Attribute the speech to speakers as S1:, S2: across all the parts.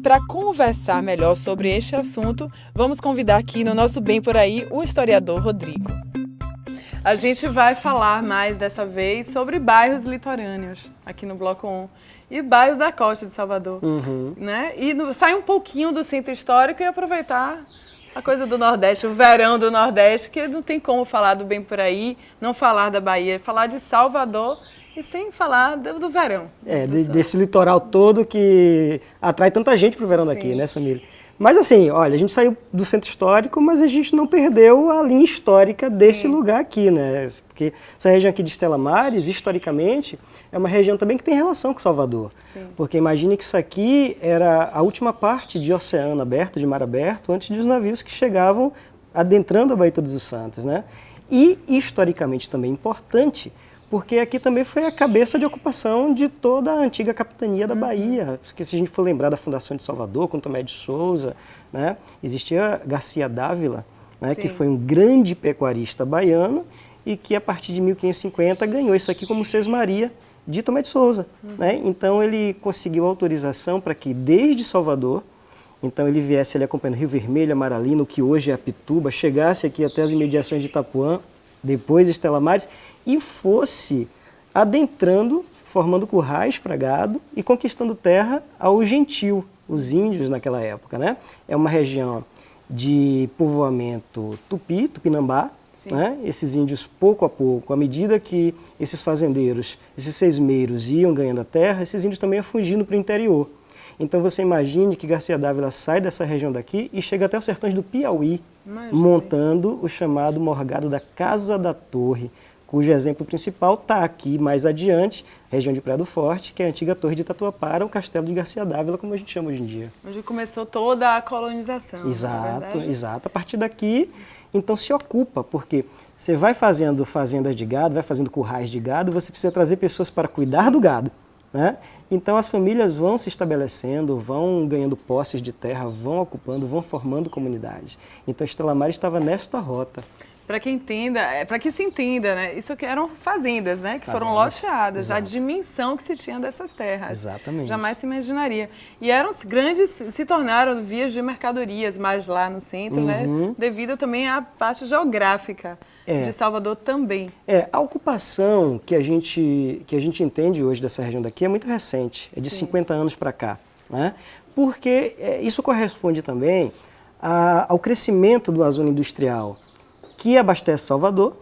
S1: para conversar melhor sobre este assunto, vamos convidar aqui no nosso Bem Por Aí o historiador Rodrigo. A gente vai falar mais dessa vez sobre bairros litorâneos, aqui no Bloco 1, e bairros da costa de Salvador, né? E sair um pouquinho do centro histórico e aproveitar a coisa do Nordeste, o verão do Nordeste, que não tem como falar do Bem Por Aí, não falar da Bahia, falar de Salvador e sem falar do verão.
S2: Desse litoral todo que atrai tanta gente para o verão daqui, né, Samira? Mas assim, olha, a gente saiu do centro histórico, mas a gente não perdeu a linha histórica desse lugar aqui, né? Porque essa região aqui de Estela Maris, historicamente, é uma região também que tem relação com Salvador. Sim. Porque imagine que isso aqui era a última parte de oceano aberto, de mar aberto, antes dos navios que chegavam adentrando a Baía de Todos os Santos, né? E historicamente também importante, porque aqui também foi a cabeça de ocupação de toda a antiga capitania da Bahia. Porque se a gente for lembrar da fundação de Salvador, com Tomé de Souza, né, existia Garcia Dávila, né, que foi um grande pecuarista baiano e que a partir de 1550 ganhou isso aqui como Sesmaria de Tomé de Souza. Né? Então ele conseguiu autorização para que desde Salvador, então ele viesse ali acompanhando Rio Vermelho, Amaralina, que hoje é Apituba, chegasse aqui até as imediações de Itapuã, depois Estela Maris, e fosse adentrando, formando currais para gado e conquistando terra ao gentil, os índios naquela época, né? É uma região de povoamento tupi, tupinambá, né? Esses índios pouco a pouco, à medida que esses fazendeiros, esses sesmeiros iam ganhando a terra, esses índios também iam fugindo para o interior. Então você imagine que Garcia Dávila sai dessa região daqui e chega até os sertões do Piauí, montando o chamado morgado da Casa da Torre, cujo exemplo principal está aqui mais adiante, região de Praia do Forte, que é a antiga Torre de Tatuapara, o castelo de Garcia Dávila, como a gente chama hoje em dia.
S1: Onde começou toda a colonização.
S2: Exato, exato. A partir daqui, então se ocupa, porque você vai fazendo fazendas de gado, vai fazendo currais de gado, você precisa trazer pessoas para cuidar do gado. Né? Então as famílias vão se estabelecendo, vão ganhando posses de terra, vão ocupando, vão formando comunidades. Então Estela Maris estava nesta rota.
S1: Para que entenda, para que se entenda, né? Isso que eram fazendas, né? Que foram loteadas, a dimensão que se tinha dessas terras.
S2: Exatamente.
S1: Jamais se imaginaria. E eram grandes, se tornaram vias de mercadorias mais lá no centro, né? Devido também à parte geográfica de Salvador também.
S2: A ocupação que a gente entende hoje dessa região daqui é muito recente, é de 50 anos para cá, né? Porque isso corresponde também ao crescimento da zona industrial que abastece Salvador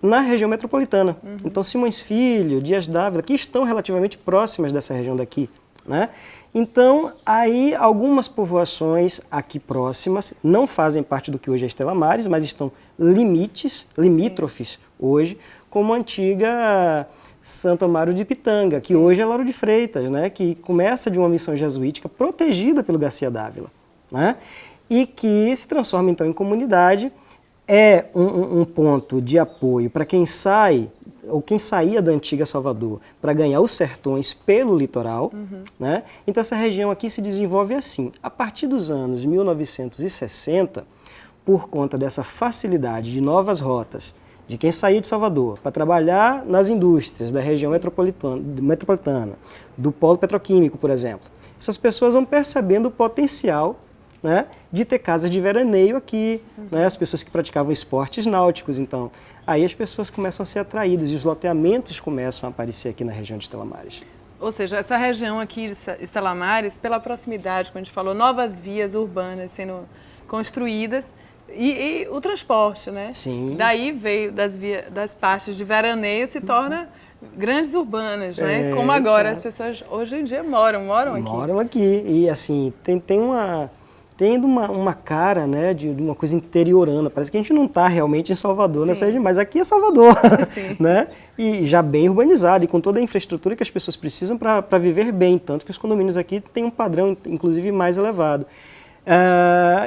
S2: na região metropolitana. Então Simões Filho, Dias Dávila, que estão relativamente próximas dessa região daqui, né? Então, aí algumas povoações aqui próximas não fazem parte do que hoje é Estela Maris, mas estão limítrofes hoje, como a antiga Santo Amaro de Pitanga, que hoje é Lauro de Freitas, né? Que começa de uma missão jesuítica protegida pelo Garcia Dávila, né? E que se transforma então em comunidade. É um ponto de apoio para quem sai, ou quem saía da antiga Salvador, para ganhar os sertões pelo litoral. Né? Então essa região aqui se desenvolve assim. A partir dos anos 1960, por conta dessa facilidade de novas rotas, de quem saía de Salvador para trabalhar nas indústrias da região metropolitana, do polo petroquímico, por exemplo, essas pessoas vão percebendo o potencial, né, de ter casas de veraneio aqui, né, as pessoas que praticavam esportes náuticos. Então, aí as pessoas começam a ser atraídas e os loteamentos começam a aparecer aqui na região de Estela Maris.
S1: Ou seja, essa região aqui de Estela Maris, pela proximidade, como a gente falou, novas vias urbanas sendo construídas e o transporte, né?
S2: Sim.
S1: Daí veio das partes de veraneio, se torna grandes urbanas, né? Como agora as pessoas hoje em dia moram aqui.
S2: Moram aqui e assim, tendo uma cara, né, de uma coisa interiorana. Parece que a gente não está realmente em Salvador, nessa região, mas aqui é Salvador, né? E já bem urbanizado e com toda a infraestrutura que as pessoas precisam para viver bem, tanto que os condomínios aqui têm um padrão, inclusive, mais elevado.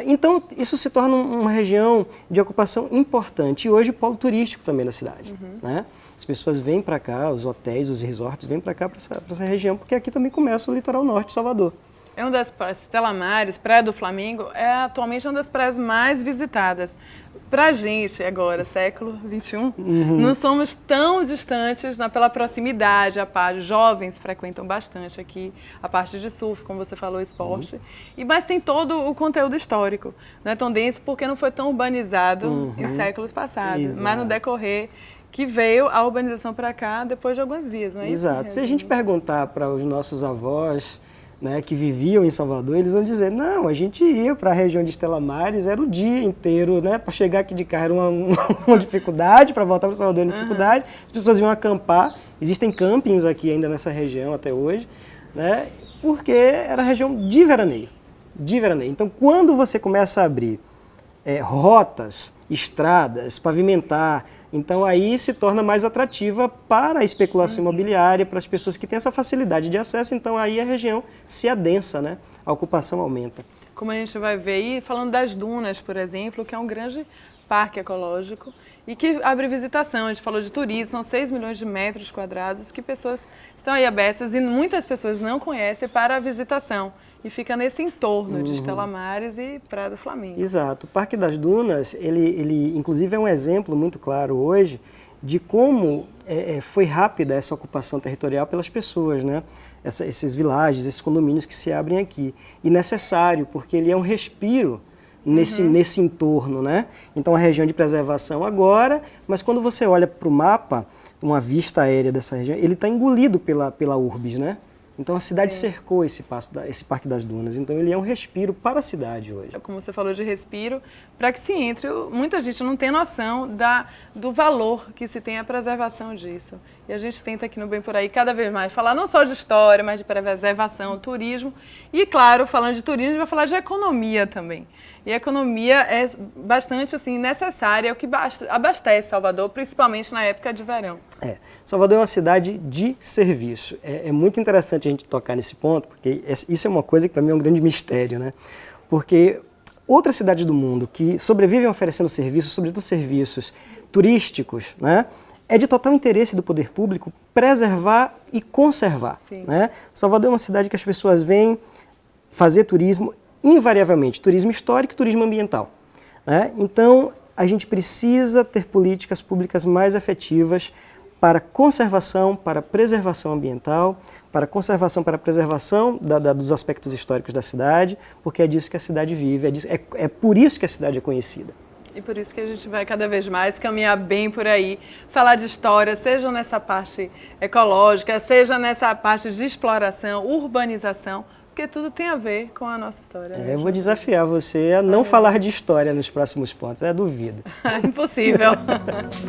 S2: Então, isso se torna uma região de ocupação importante e hoje polo turístico também da cidade, né? As pessoas vêm para cá, os hotéis, os resorts vêm para cá, para essa região, porque aqui também começa o litoral norte de Salvador.
S1: É uma das praias, Estela Maris, Praia do Flamengo, é atualmente uma das praias mais visitadas. Pra gente agora, século XXI, não somos tão distantes pela proximidade, a parte jovens frequentam bastante aqui, a parte de surf, como você falou, esporte, mas tem todo o conteúdo histórico, não é tão denso porque não foi tão urbanizado em séculos passados,
S2: Exato.
S1: mas no decorrer que veio a urbanização para cá depois de algumas vias, não é isso?
S2: Exato. Se a gente perguntar para os nossos avós, né, que viviam em Salvador, eles vão dizer, não, a gente ia para a região de Estela Maris, era o dia inteiro, né, para chegar aqui de carro era uma dificuldade, para voltar para Salvador era uma dificuldade, as pessoas iam acampar, existem campings aqui ainda nessa região até hoje, né, porque era região de veraneio, de veraneio. Então, quando você começa a abrir rotas, estradas, pavimentar, então aí se torna mais atrativa para a especulação imobiliária, para as pessoas que têm essa facilidade de acesso, então aí a região se adensa, né? A ocupação aumenta.
S1: Como a gente vai ver aí, falando das dunas, por exemplo, que é um grande parque ecológico e que abre visitação. A gente falou de turismo, são 6 milhões de metros quadrados que pessoas estão aí abertas e muitas pessoas não conhecem para a visitação. E fica nesse entorno de Estela Maris e Praia do Flamengo.
S2: Exato. O Parque das Dunas, ele inclusive é um exemplo muito claro hoje de como foi rápida essa ocupação territorial pelas pessoas, né? Esses vilages, esses condomínios que se abrem aqui. E necessário, porque ele é um respiro nesse entorno, né? Então a região de preservação agora, mas quando você olha para o mapa, uma vista aérea dessa região, ele está engolido pela urbis, né? Então a cidade cercou esse Parque das Dunas, então ele é um respiro para a cidade hoje.
S1: Como você falou de respiro, para que se entre, muita gente não tem noção do valor que se tem a preservação disso. E a gente tenta aqui no Bem Por Aí cada vez mais falar não só de história, mas de preservação, turismo. E claro, falando de turismo, a gente vai falar de economia também. E a economia é bastante assim, necessária, é o que abastece Salvador, principalmente na época de verão.
S2: Salvador é uma cidade de serviço. É muito interessante a gente tocar nesse ponto, porque isso é uma coisa que para mim é um grande mistério, né? Porque outras cidades do mundo que sobrevivem oferecendo serviços, sobretudo serviços turísticos, né? É de total interesse do poder público preservar e conservar. Né? Salvador é uma cidade que as pessoas vêm fazer turismo, invariavelmente, turismo histórico e turismo ambiental. Né? Então, a gente precisa ter políticas públicas mais efetivas para conservação, para preservação ambiental, para conservação, para preservação dos aspectos históricos da cidade, porque é disso que a cidade vive, é por isso que a cidade é conhecida.
S1: E por isso que a gente vai cada vez mais caminhar bem por aí, falar de história, seja nessa parte ecológica, seja nessa parte de exploração, urbanização, porque tudo tem a ver com a nossa história.
S2: Eu vou desafiar você a não falar de história nos próximos pontos, duvido.
S1: Impossível.